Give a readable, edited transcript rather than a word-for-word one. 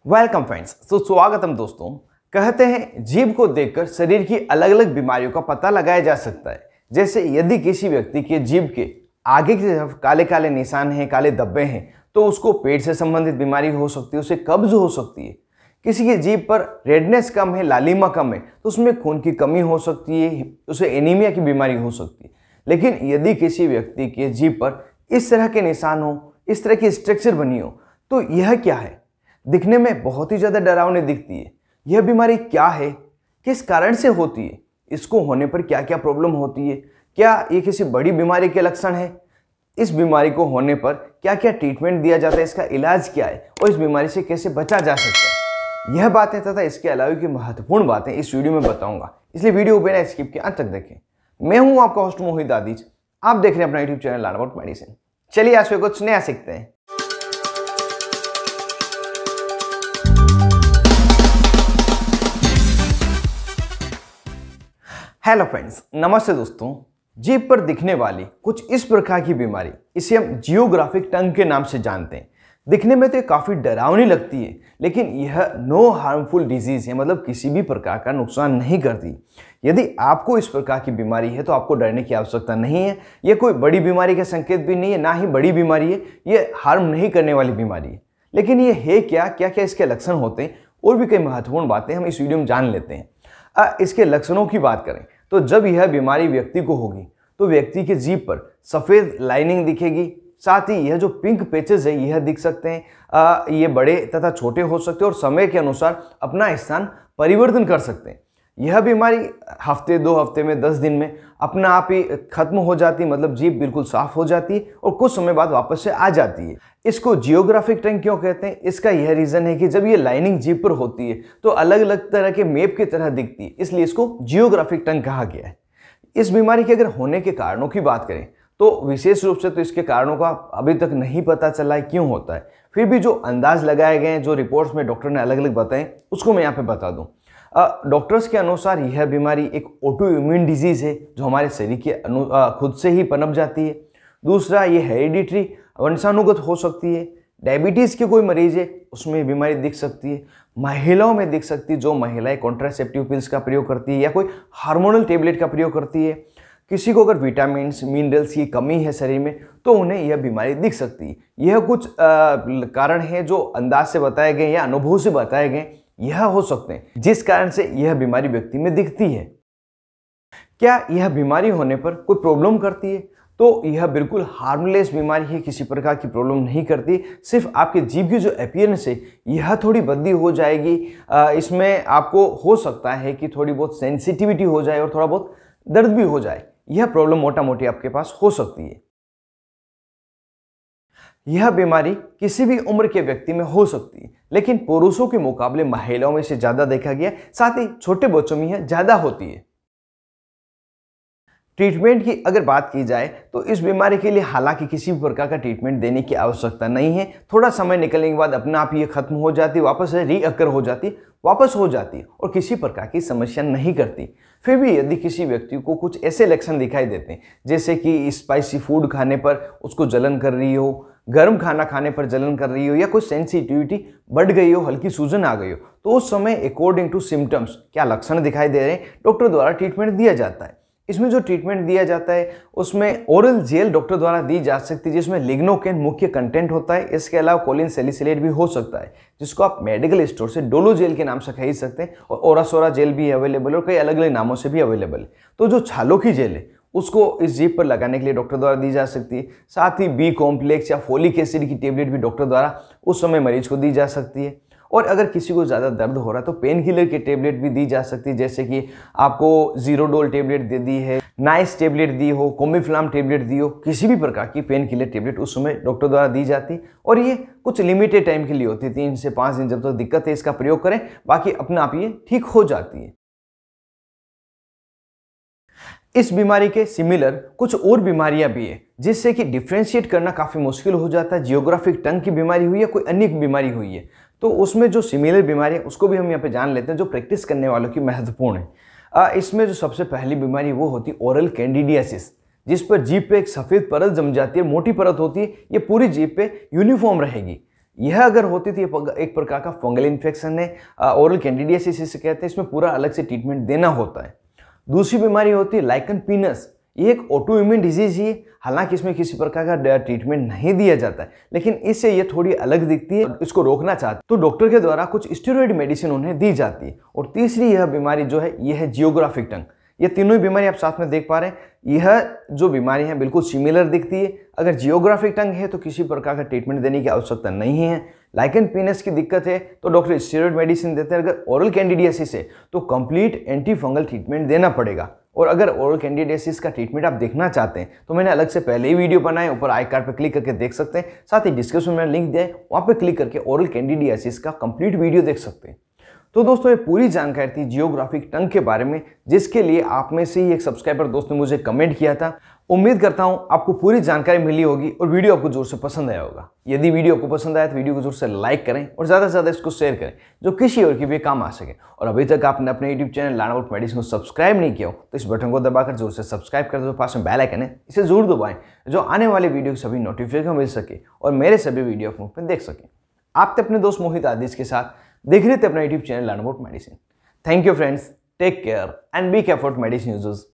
Welcome friends. तो स्वागतम दोस्तों। कहते हैं जीभ को देखकर शरीर की अलग अलग बीमारियों का पता लगाया जा सकता है। जैसे यदि किसी व्यक्ति के जीभ के आगे की तरफ काले काले निशान हैं, काले धब्बे हैं, तो उसको पेट से संबंधित बीमारी हो सकती है, उसे कब्ज हो सकती है। किसी की जीभ पर रेडनेस कम है, लालिमा कम है, तो उसमें खून की कमी हो सकती है, उसे एनीमिया की बीमारी हो सकती है। लेकिन यदि किसी व्यक्ति के जीभ पर इस तरह के निशान हो, इस तरह की स्ट्रक्चर बनी हो, तो यह क्या है? दिखने में बहुत ही ज़्यादा डरावनी दिखती है। यह बीमारी क्या है, किस कारण से होती है, इसको होने पर क्या क्या प्रॉब्लम होती है, क्या ये किसी बड़ी बीमारी के लक्षण है, इस बीमारी को होने पर क्या क्या ट्रीटमेंट दिया जाता है, इसका इलाज क्या है और इस बीमारी से कैसे बचा जा सकता है, यह बातें तथा इसके अलावा की महत्वपूर्ण बातें इस वीडियो में बताऊंगा। इसलिए वीडियो को बिना स्किप के अंत तक देखें। मैं हूं आपका होस्ट मोहित आदिज, आप देख रहे हैं अपना YouTube channel learn about medicine. चलिए आज से कुछ नया सीखते हैं। हेलो फ्रेंड्स, नमस्ते दोस्तों। जीभ पर दिखने वाली कुछ इस प्रकार की बीमारी, इसे हम जियोग्राफिक टंग के नाम से जानते हैं। दिखने में तो काफ़ी डरावनी लगती है, लेकिन यह नो हार्मफुल डिजीज़ है, मतलब किसी भी प्रकार का नुकसान नहीं करती। यदि आपको इस प्रकार की बीमारी है तो आपको डरने की आवश्यकता नहीं है। यह कोई बड़ी बीमारी का संकेत भी नहीं है, ना ही बड़ी बीमारी है, यह हार्म नहीं करने वाली बीमारी है। लेकिन ये है क्या, क्या क्या इसके लक्षण होते हैं और भी कई महत्वपूर्ण बातें हम इस वीडियो में जान लेते हैं। इसके लक्षणों की बात करें तो जब यह बीमारी व्यक्ति को होगी तो व्यक्ति के जीभ पर सफ़ेद लाइनिंग दिखेगी, साथ ही यह जो पिंक पैचेस है यह दिख सकते हैं। ये बड़े तथा छोटे हो सकते हैं और समय के अनुसार अपना स्थान परिवर्तन कर सकते हैं। यह बीमारी हफ्ते 2 हफ्ते में 10 दिन में अपना आप ही खत्म हो जाती है, मतलब जीभ बिल्कुल साफ हो जाती है और कुछ समय बाद वापस से आ जाती है। इसको जियोग्राफिक टंग क्यों कहते हैं? इसका यह रीज़न है कि जब ये लाइनिंग जीभ पर होती है तो अलग अलग तरह के मैप की तरह दिखती है, इसलिए इसको जियोग्राफिक टंग कहा गया है। इस बीमारी के अगर होने के कारणों की बात करें तो विशेष रूप से तो इसके कारणों का अभी तक नहीं पता चला है क्यों होता है। फिर भी जो अंदाज लगाए गए हैं, जो रिपोर्ट्स में डॉक्टर ने अलग अलग बताए, उसको मैं यहाँ पे बता दूँ। डॉक्टर्स के अनुसार यह बीमारी एक ऑटो इम्यून डिजीज़ है जो हमारे शरीर के खुद से ही पनप जाती है। दूसरा, ये हेरिडिटरी वंशानुगत हो सकती है। डायबिटीज़ के कोई मरीज है उसमें बीमारी दिख सकती है। महिलाओं में दिख सकती है, जो महिलाएं कॉन्ट्रासेप्टिव पिल्स का प्रयोग करती है या कोई हार्मोनल टेबलेट का प्रयोग करती है। किसी को अगर विटामिन्स मिनरल्स की कमी है शरीर में तो उन्हें यह बीमारी दिख सकती है। यह कुछ कारण हैं जो अंदाज से बताए गए या अनुभव से बताए गए, यह हो सकते हैं जिस कारण से यह बीमारी व्यक्ति में दिखती है। क्या यह बीमारी होने पर कोई प्रॉब्लम करती है? तो यह बिल्कुल हार्मलेस बीमारी है, किसी प्रकार की प्रॉब्लम नहीं करती। सिर्फ आपके जीभ की जो अपीयरेंस है यह थोड़ी बदली हो जाएगी। इसमें आपको हो सकता है कि थोड़ी बहुत सेंसिटिविटी हो जाए और थोड़ा बहुत दर्द भी हो जाए। यह प्रॉब्लम मोटा मोटी आपके पास हो सकती है। यह बीमारी किसी भी उम्र के व्यक्ति में हो सकती है, लेकिन पुरुषों के मुकाबले महिलाओं में इसे ज़्यादा देखा गया, साथ ही छोटे बच्चों में यह ज़्यादा होती है। ट्रीटमेंट की अगर बात की जाए तो इस बीमारी के लिए हालांकि किसी भी प्रकार का ट्रीटमेंट देने की आवश्यकता नहीं है। थोड़ा समय निकलने के बाद अपने आप ये खत्म हो जाती है, वापस से रीअकर हो जाती है, वापस हो जाती है और किसी प्रकार की समस्या नहीं करती। फिर भी यदि किसी व्यक्ति को कुछ ऐसे लक्षण दिखाई देते हैं जैसे कि स्पाइसी फूड खाने पर उसको जलन कर रही हो, गर्म खाना खाने पर जलन कर रही हो या कोई सेंसिटिविटी बढ़ गई हो, हल्की सूजन आ गई हो, तो उस समय अकॉर्डिंग टू सिम्टम्स क्या लक्षण दिखाई दे रहे हैं डॉक्टर द्वारा ट्रीटमेंट दिया जाता है। इसमें जो ट्रीटमेंट दिया जाता है उसमें ओरल जेल डॉक्टर द्वारा दी जा सकती है जिसमें लिग्नोकेन मुख्य कंटेंट होता है। इसके अलावा कोलिन सैलिसिलेट भी हो सकता है जिसको आप मेडिकल स्टोर से डोलो जेल के नाम से खरीद सकते हैं, और ओरासोरा जेल भी अवेलेबल है और कई अलग अलग नामों से भी अवेलेबल है। तो जो छालों की जेल है उसको इस जीभ पर लगाने के लिए डॉक्टर द्वारा दी जा सकती है। साथ ही बी कॉम्प्लेक्स या फोलिक एसिड की टेबलेट भी डॉक्टर द्वारा उस समय मरीज को दी जा सकती है। और अगर किसी को ज़्यादा दर्द हो रहा है तो पेन किलर की टेबलेट भी दी जा सकती है, जैसे कि आपको जीरोडोल टेबलेट दे दी है, नाइस टेबलेट दी हो, कोमिफ्लाम टेबलेट दी हो, किसी भी प्रकार की पेन किलर टेबलेट उस समय डॉक्टर द्वारा दी जाती है। और ये कुछ लिमिटेड टाइम के लिए होती है, 3 से 5 दिन जब तक दिक्कत है इसका प्रयोग करें, बाकी अपने आप ये ठीक हो जाती है। इस बीमारी के सिमिलर कुछ और बीमारियां भी है जिससे कि डिफ्रेंशिएट करना काफ़ी मुश्किल हो जाता है। जियोग्राफिक टंग की बीमारी हुई है, कोई अन्य बीमारी हुई है, तो उसमें जो सिमिलर बीमारी है उसको भी हम यहाँ पे जान लेते हैं जो प्रैक्टिस करने वालों की महत्वपूर्ण है। इसमें जो सबसे पहली बीमारी वो होती है ओरल कैंडिडियासिस, जिस पर जीभ पे एक सफ़ेद परत जम जाती है, मोटी परत होती है। ये पूरी जीभ पे यूनिफॉर्म रहेगी। यह अगर होती थी एक प्रकार का फंगल इन्फेक्शन है, ओरल कैंडिडियासिस इसे कहते हैं, इसमें पूरा अलग से ट्रीटमेंट देना होता है। दूसरी बीमारी होती है लाइकन पीनस। ये एक ऑटो इम्यून डिजीज ही है, हालांकि इसमें किसी प्रकार का ट्रीटमेंट नहीं दिया जाता है, लेकिन इससे ये थोड़ी अलग दिखती है। इसको रोकना चाहते तो डॉक्टर के द्वारा कुछ स्टेरॉइड मेडिसिन उन्हें दी जाती है। और तीसरी यह बीमारी जो है यह है जियोग्राफिक टंग। ये तीनों ही बीमारी आप साथ में देख पा रहे हैं। यह जो बीमारी है बिल्कुल सिमिलर दिखती है। अगर जियोग्राफिक टंग है तो किसी प्रकार का ट्रीटमेंट देने की आवश्यकता नहीं है। लाइकन पीनस की दिक्कत है तो डॉक्टर स्टेरॉइड मेडिसिन देते हैं। अगर ओरल कैंडिडियासिस है तो कंप्लीट एंटी फंगल ट्रीटमेंट देना पड़ेगा। और अगर ओरल कैंडिडियासिस का ट्रीटमेंट आप देखना चाहते हैं तो मैंने अलग से पहले ही वीडियो बनाए, ऊपर आई कार्ड पर क्लिक करके देख सकते हैं। साथ ही डिस्क्रिप्शन में लिंक दिया है, वहाँ पे क्लिक करके ओरल कैंडिडियासिस का कंप्लीट वीडियो देख सकते हैं। तो दोस्तों ये पूरी जानकारी थी जियोग्राफिक टंग के बारे में, जिसके लिए आप में से ही एक सब्सक्राइबर दोस्त ने मुझे कमेंट किया था। उम्मीद करता हूं आपको पूरी जानकारी मिली होगी और वीडियो आपको जोर से पसंद आया होगा। यदि वीडियो आपको पसंद आया तो वीडियो को जोर से लाइक करें और ज़्यादा से ज़्यादा इसको शेयर करें, जो किसी और की भी काम आ सके। और अभी तक आपने अपने YouTube channel learn about medicine को सब्सक्राइब नहीं किया हो तो इस बटन को दबाकर जोर से सब्सक्राइब कर दो। पास में बेल आइकन है, इसे जरूर दबाएं, जो आने वाले वीडियो की सभी नोटिफिकेशन मिल सके और मेरे सभी वीडियो आप मुफ्त में देख सकें। आप अपने दोस्त मोहित आदिश के साथ देख रहे थे अपना YouTube channel learn about medicine. Thank you friends, take care and be careful medicine users.